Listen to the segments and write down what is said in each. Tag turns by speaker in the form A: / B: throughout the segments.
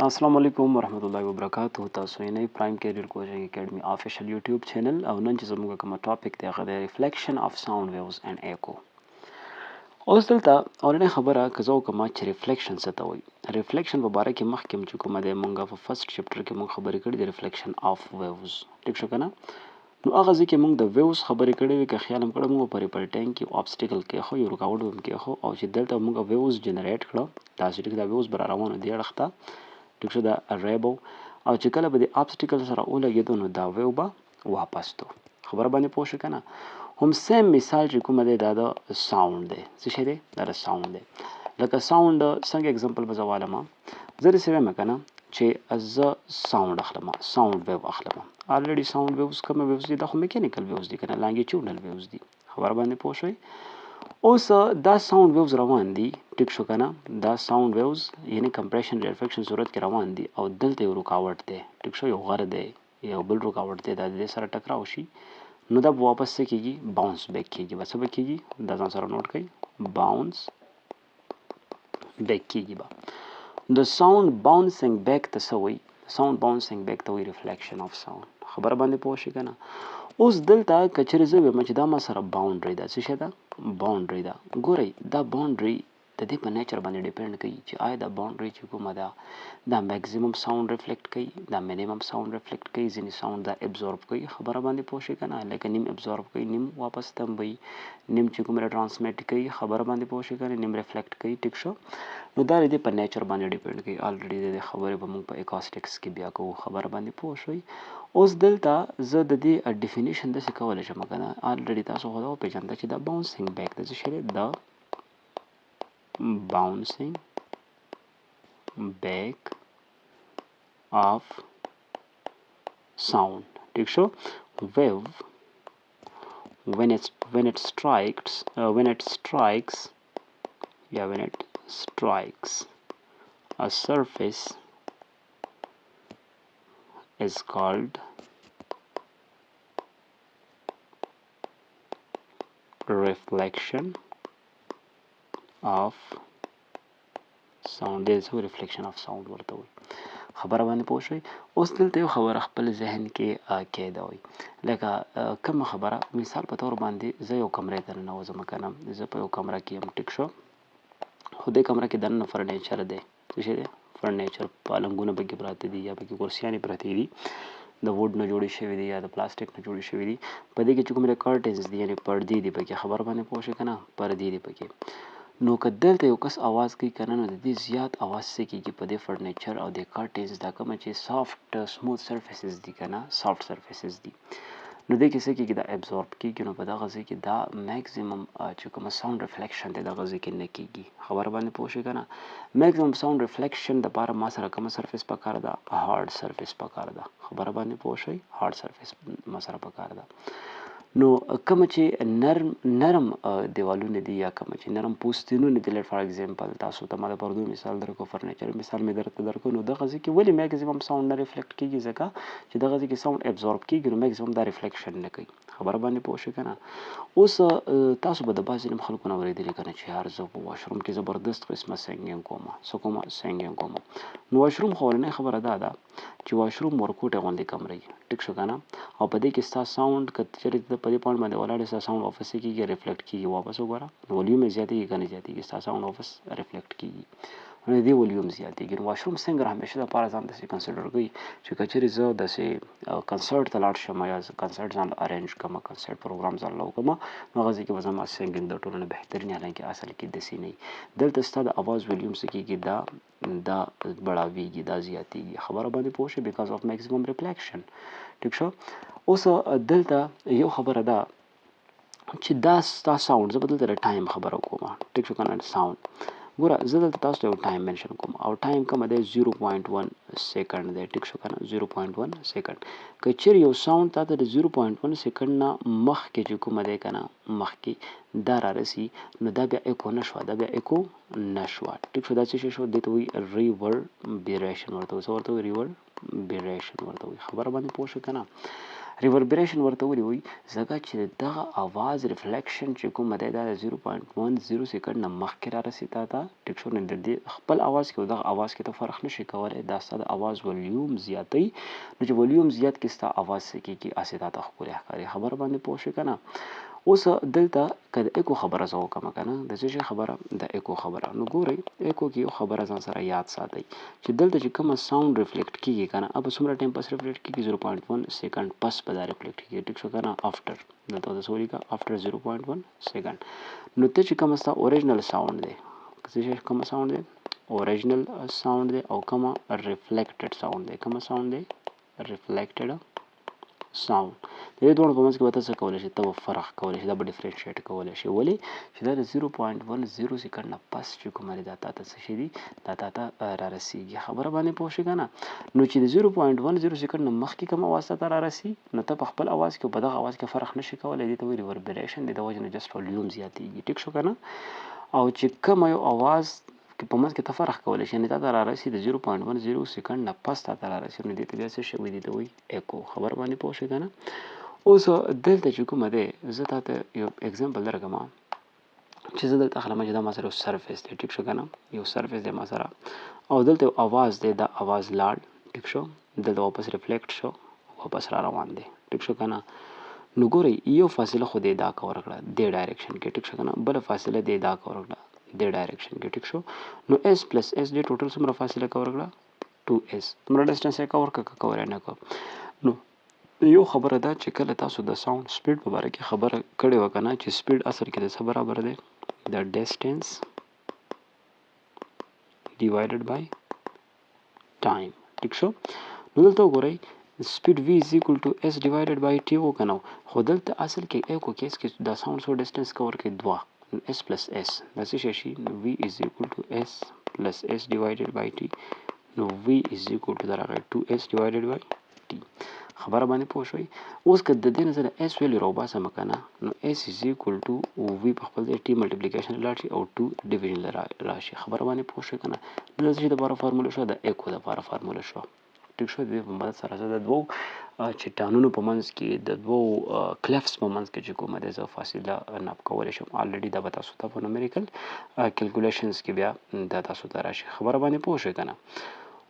A: السلام علیکم ورحمت الله وبرکاتہ. تاسو یې نه پرایم کیریئر کوچنګ اکیډمي افیشل یوټیوب چینل او نن چې زموږ کوم ټاپک دی هغه د ریفلیکشن اف ساوند ویوز اینڈ ایکو. اوس دلته اورنۍ خبره که زه وکړم چې ریفلیکشن څه ته وایي. ریفلیکشن په باره کې مخکې چې کومه دی موږ په فرست چپټر کې موږ خبرې کړې د ریفلیکشن اف ویوز. ټیک شو که نه؟ نو هغه ځای کې موږ د ویوز خبرې کړې وې، که خیال هم کړی موږ په ریپلټینګ کې obstacle کېښو، یو رکاوټ به هم کېښو، او چې دلته موږ ویوز جنریټ کړه داسې ټیک دا ویوز به را روانو دې اړخ ته، ټیک شو، دا ریبو، او چې کله به د obstacle سره ولګېدو نو دا ویو به واپس تو. خبره باندې پوه شو که نه؟ هم سیم مثال چې کومه دی دا د ساوند دی. څه شی دی؟ دا د ساوند دی. لکه ساوند څنګه اگزامپل به زه والم، زه داسې وایم که نه چې زه ساوند اخلم، ساوند ویو اخلم. الریډي ساوند ویوز کومه ویوز دي؟ دا خو میکینیکل ویوز دي که نه، لانګیچیوډنل ویوز دي. خبره باندې پوه شوئ؟ اوس دا ساوند ویوز روان دي، ټیک شو که نه؟ دا ساوند ویوز یعنی کمپریشن ریفلیکشن صورت کې روان دي، او دلته یو رکاوټ دی، ټیک شو، یو غر دی، یو بل رکاوټ دی، دا د دې سره ټکراو شي نو دا به واپس څه کېږي؟ باونس بیک کېږي. به څه به کېږي؟ دا ځان سره نوټ کړئ، باونس بیک کېږي به. د ساوند باونسنګ بیک ته څه وایي؟ ساوند باونسنګ بیک ته وایي ریفلیکشن اف ساوند. خبره باندې پوه شئ که نه؟ اوس دلته که چېرې زه ویم چې دا ما سره باونډري ده، څه شی ده؟ باونډري ده. ګورئ دا باونډري د دې په نیچر باندې ډیپینډ کوي چې آیا دا باونډري چې کومه ده دا میکزیمم ساوند ریفلیکټ کوي، دا مینیمم ساوند ریفلیکټ کوي، ځینې ساوند دا ابزورب کوي. خبره باندې پوه شئ که نه؟ لکه نیم ابزورب کوي، نیم واپس تمبوي، نیم چې کوم ټرانسمیټ کوي. خبره باندې پوه شئ که نه؟ نیم ریفلیکټ کوي. ټیک شو؟ نو دا د دې په نیچر باندې ډیپینډ کوي. الریډي د دې خبرې به موږ په اکاسټکس کې بیا کوو. خبره باندې پوه شوئ؟ اوس دلته زه د دې ډیفینیشن داسې کولی شم که نه، الریډي تاسو خو دا وپېژنده چې دا باونسنګ بیک د څه شی دی؟ دا bouncing back of sound. ٹھیک شو؟ wave when it strikes a surface is called reflection of sound. This is reflection of sound ورته وایي. خبره باندې پوه شوئ؟ اوس دلته یو خبره خپل ذهن کې کېده وي، لکه کومه خبره؟ مثال په طور باندې زه یو کمرې ته ننوځم که نه، زه په یو کمره کې یم، ټیک شو، خو دې کمره کې دننه فرنیچر دی. څه شی دی؟ فرنیچر. پالنګونه پکې پراته دي یا پکې کرسیانې پرتې دي، د ووډ نه جوړې شوي دي یا د پلاستیک نه جوړې شوي دي. په دې کې چې کوم کرټنز دي یعنې پردې دي پکې. خبره باندې پوه شئ که نه؟ پردې دي پکې. نو که دلته یو کس اواز کوي که نه، نو د دې زیات اواز څه کېږي په دې فرنیچر او د کرټنز، دا کومه چې سافټ سموث سرفیسز دي که نه، سافټ سرفیسز دي، نو دې کې څه کېږي؟ دا ابزورب کېږي. نو په دغه ځای کې دا میکزیمم چې کومه ساوند ریفلیکشن دی دغه ځای کې نه کېږي. خبره باندې پوه شئ که نه؟ میکزیمم ساوند ریفلیکشن دپاره ما سره کومه سرفیس پکار ده؟ هارډ سرفیس پکار ده. خبره باندې پوه شئ؟ هارډ سرفیس ما سره پکار ده. نو کومه چې نرم دیوالونه دي یا کومه چې نرم پوستینونه دي، لټ فار ایگزامپل تاسو ته ما د پردو مثال درکو، فرنیچر مثال مې درته درکو، نو دغه ځای کې ولې میکزیمم ساوند نه ریفلیکټ کېږي؟ ځکه چې دغه ځای کې ساوند ابزورب کېږي، نو میکزیمم دا ریفلیکشن نه کوي. خبره باندې پوه شئ که نه؟ اوس تاسو به د بعضې نیم خلکو نه اورېدلي که نه چې یار زه په واشروم کې زبردست قسمه سینګینګ کوم. څه کومه؟ سینګینګ کوم. نو واشروم خو اولنۍ خبره دا ده چې واشروم ورکوټې غوندې کمرې، ټیک شو که نه؟ او په دې کې ستا ساوند که چېرې ته په دې پوینټ باندې ولاړ یې، ستا ساوند واپس څه کېږي؟ ریفلیکټ کېږي. واپس وګوره، ولیوم یې زیاتېږي که نه زیاتېږي؟ ستا ساوند واپس ریفلیکټ کېږي، نو د دې ولیوم زیاتېږي. نو واشروم سینګر همیشه دپاره ځان داسې کنسیډر کوي چې که چېرې زه داسې کنسرټ ته لاړ شم یا زه کنسرټ ځان ارینج کړم، کنسرټ پروګرام ځان له وکړم، نو هغه ځای کې به زما سینګینګ د ټولو نه بهترین، حالانکې اصل کې داسې نه وي. دلته ستا د اواز ولیوم څه کېږي؟ دا بړاویږي، دا زیاتېږي. خبره باندې پوه شئ؟ بیکاز آف میکزیمم ریفلیکشن. ټیک شو؟ اوس دلته یو خبره ده چې دا ستا ساوند، زه به دلته د ټایم خبره کوم، ټیک شو که نه؟ ساوند ګوره، زه دلته تاسو ته یو ټایم منشن کوم، او ټایم کومه دی؟ 0.1 سیکنډ دی. ټیک شو که نه؟ 0.1 سیکنډ. که چېرې یو ساوند تا ته د 0.1 سیکنډ نه مخکې چې کومه دی که نه، مخکې دا را رسي، نو دا بیا ایکو نه شوه، دا بیا ایکو نه شوه. ټیک شو؟ دا څه شی شو؟ دې ته وایي ریوربیریشن ورته وایي. څه ورته وایي؟ ریوربیریشن ورته وایي. خبره باندې پوه شو که نه؟ ریوربریشن ورته ولې وایي ځکه چې دغه اواز ریفلیکشن چې کومه دی دا د 0.10 سیکنډ نه مخکې را رسي تا ته ټیک شو. نو د دې خپل اواز کې او دغه اواز کې ته فرق نشي کولی. دا ستا د اواز ولیوم زیاتوي. نو چې ولیوم زیات کړي ستا اواز څه کېږي هسې تا ته ښکلی ښکاري. خبره باندې پوه شوې که نه. اوس دلته که د ایکو خبره زه وکړم که نه د څه شي خبره د ایکو خبره. نو ګورئ ایکو کې یو خبره ځان سره یاد ساتئ چې دلته چې کومه ساوند ریفلیکټ کېږي که نه هغه په څومره ټایم پس ریفلیکټ کېږي 0.1 سیکنډ پس به دا ریفلیکټ کېږي ټیک شو که نه افټر دلته د څه ولیکه افټر 0.1 سیکنډ. نو ته چې کومه ستا اوریجنل ساوند دی څه شی کومه ساوند دی اوریجنل ساوند دی او کومه ریفلیکټډ ساوند دی کومه ساوند دی ریفلیکټډ ساوند. د دې دواړو په منځ کې به ته څه کولی شي ته به فرق کولی شي دا به ډیفرنشیټ کولی شي. ولې چې دا د 0.10 سیکنډ نه پس چې کومه دی دا تا ته څه شي دي دا تا ته رارسیږي. خبره باندې پوه شوې که نه. نو چې د 0.10 سیکنډ نه مخکې کوم اواز ته رارسي نو ته په خپل اواز کې او په دغه اواز کې فرق نشي کولی. دې ته وایي ریوربریشن. د دې وجې نه جسټ ولیوم زیاتېږي ټیک شو که نه. او چې کوم یو اواز په منځ کې ته فرق کولی شي یعنې تا ته رارسي د 0.10 سیکنډ نه پس تا ته رارسي نو دې ته بیا څه شی وایي دې ته وایي ایکو. خبره باندې پوه شوې که نه. اوس دلته چې کومه دی زه تا ته یو اګزامپل درکړم چې زه دلته اخلم چې دا ما سره یو سرفیس دی ټیک شو که نه یو سرفیس دی ما سره او دلته یو اواز دی دا اواز لاړ ټیک شو دلته واپس ریفلیکټ شو واپس را روان دی ټیک شو که نه. نو ګورئ یو فاصله خو دې دا کور کړه دې ډایرکشن کې ټیک شو که نه بله فاصله دې دا کور کړه دې ډایرکشن کې ټیک شو. نو اس پلس اس دې ټوټل څومره فاصله کور کړه 2s څومره ډسټنس یې کور کړه که کور یې نه کړه. نو یو خبره ده چې کله تاسو د ساوند سپیډ په باره کې خبره کړې وه که نه چې سپیډ اصل کې د څه برابر دی د ډسټنس ډیوایډډ بای ټایم ټیک شو. نو دلته وګورئ سپیډ v is equal to s divided by t و که نه خو دلته اصل کې ایکو کیس کې دا ساوند څو ډسټنس کور کوي 2 s پلس s دا څه شی شي v is equal to s plus s divided by t نو v is equal to دا راغی 2s divided by t. خبره باندې پوه شوئ. اوس که د دې نه زه د اس ویلو راوباسم که نه نو اس از ایکول ټو وي په خپل ځای ټي ملټیپلیکیشن لاړ شي او 2 ډیویژن راشي. خبره باندې پوه شوئ که نه. نو د څه شي دپاره فارموله شوه د ایکو دپاره فارموله شوه ټیک شو. د دې په مدد سره زه د دوو چې ټانونو په منځ کې د دوو کلیفس په منځ کې چې کومه دی زه فاصله ناپ کولی شم. الریډي دا به تاسو ته په نومیریکل کیلکولیشنز کې بیا دا تاسو ته راشي. خبره باندې پوه شوئ که نه.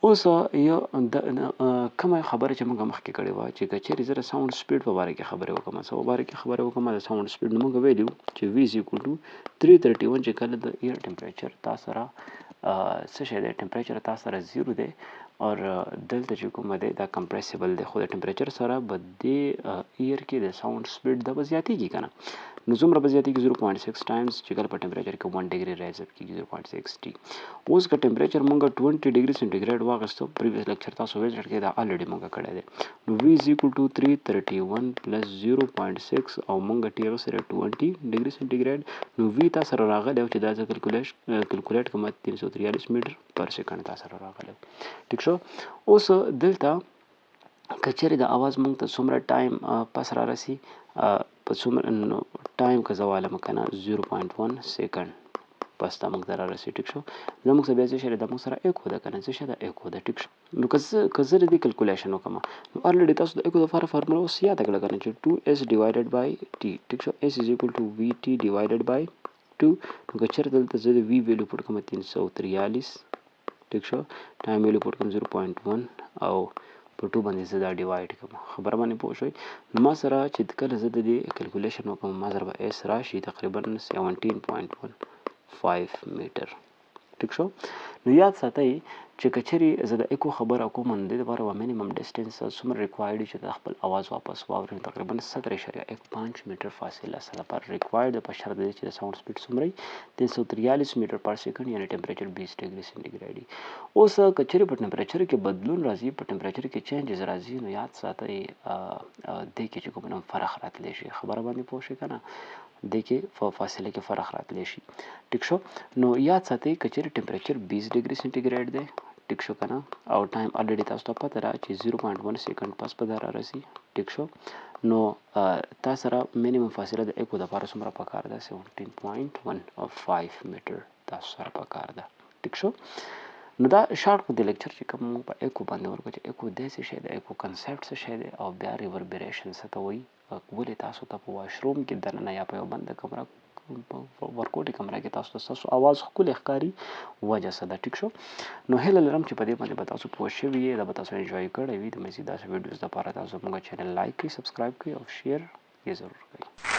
A: اوس یو کومه خبره چې موږ مخکې کړې وه چې که چېرې زه د ساوند سپیډ په باره کې خبرې وکړم څه په باره کې خبرې وکړم د ساوند سپیډ نو موږ ویلي وو چې وي از ایکول ټو 331 چې کله د ایر ټمپریچر تا سره څه شی دی ټمپریچر تا سره 0 دی اور دلته چې کومه دی دا کمپریسیبل دی خو د ټمپریچر سره به دې ایر کې د ساوند سپیډ دا به زیاتېږي که نه. نو څومره به زیاتېږي 0.6 ټایمز چې کله په ټمپریچر کې 1 ډګري رایز اپ کېږي 0.6 ټي. اوس که ټمپریچر مونږ 20 ډګري سینټیګریډ واخیستو پریویس لیکچر تاسو ویزټ کې دا الریډي مونږ کړی دی. نو وی از ایکول ټو 331 پلس 0.6 او مونږ ټي هغه سره 20 ډګري سینټیګریډ نو وی تا سره راغلی چې دا زه کیلکولیټ کوم 343 میټر پر سیکنډ تا سره راغلی ټیک شو. اوس دلته که چېرې د اواز مونږ ته څومره ټایم پس را رسي په څومره ټایم که زه والم که نه 0.1 سیکنډ پس دا موږ ته را رسي ټیک شو. زموږ سره بیا څه شی دی دا موږ سره ایکو ده که نه څه شی ده ایکو ده ټیک شو. نو که زه د دې کیلکولیشن وکړم نو الریډي تاسو د ایکو دپاره فارموله اوس یاده کړه که نه چې 2s ډیوایډډ بای ټي ټیک شو. s از ایکول ټو وي ټي ډیوایډډ بای 2 نو که چېرې دلته زه د وي ویلو پوټ کوم 343 ټیک شو ټایم ویلو پوټ کوم 0.1 او په 2 باندې زه دا ډیوایډ کوم. خبره باندې پوه شوئ. نو ما سره چې کله زه د دې کیلکولیشن وکړم ما سره به اس راشي تقریبا 17.15 میټر ټیک شو. نو یاد ساتئ چې که چېرې زه د ایکو خبره کوم نو د دې لپاره به مینیمم ډسټنس څومره ریکوایرډ وي چې د خپل اواز واپس واورئ تقریبا 17.15 میټر فاصله سره لپاره ریکوایرډ ده په شرط د دې چې د ساوند سپیډ څومره وي 343 میټر پر سیکنډ یعنې ټمپریچر 20 ډګري سینټیګریډ وي. اوس که چېرې په ټمپریچر کې بدلون راځي په ټمپریچر کې چینجز راځي نو یاد ساتئ دې کې چې کوم فرق راتلی شي. خبره باندې پوه شئ که نه دې کې په فاصله کې فرق راتلی شي ټیک شو. نو یاد ساتئ که چېرې ټمپریچر 20 ډګري سینټیګریډ دی ټیک شو که نه او ټایم الریډي تاسو ته پته ده چې 0.1 سیکنډ پس به دا را رسي ټیک شو. نو تا سره مینیمم فاصله د ایکو دپاره څومره پکار ده 17.15 میټر تاسو سره پکار ده ټیک شو. نو دا شارټ خو د لیکچر چې کوم موږ په ایکو باندې ورکړو چې ایکو داسې شی دی، ایکو کنسپټ څه شی دی، او بیا ریوربریشن څه ته وایي. ولې تاسو ته په واشروم کې دننه یا په یو بنده کمره ورکوټې کمره کې تاسو ته ستاسو اواز ښکلی ښکاري، وجه څه ده. ټیک شو. نو هیله لرم چې په دې باندې به تاسو پوه شوي یې، دا به تاسو انجوای کړی وي. د مزید داسې ویډیوز لپاره تاسو زموږ چینل لایک کړئ، سبسکرایب کړئ او شیر یې ضرور کړئ.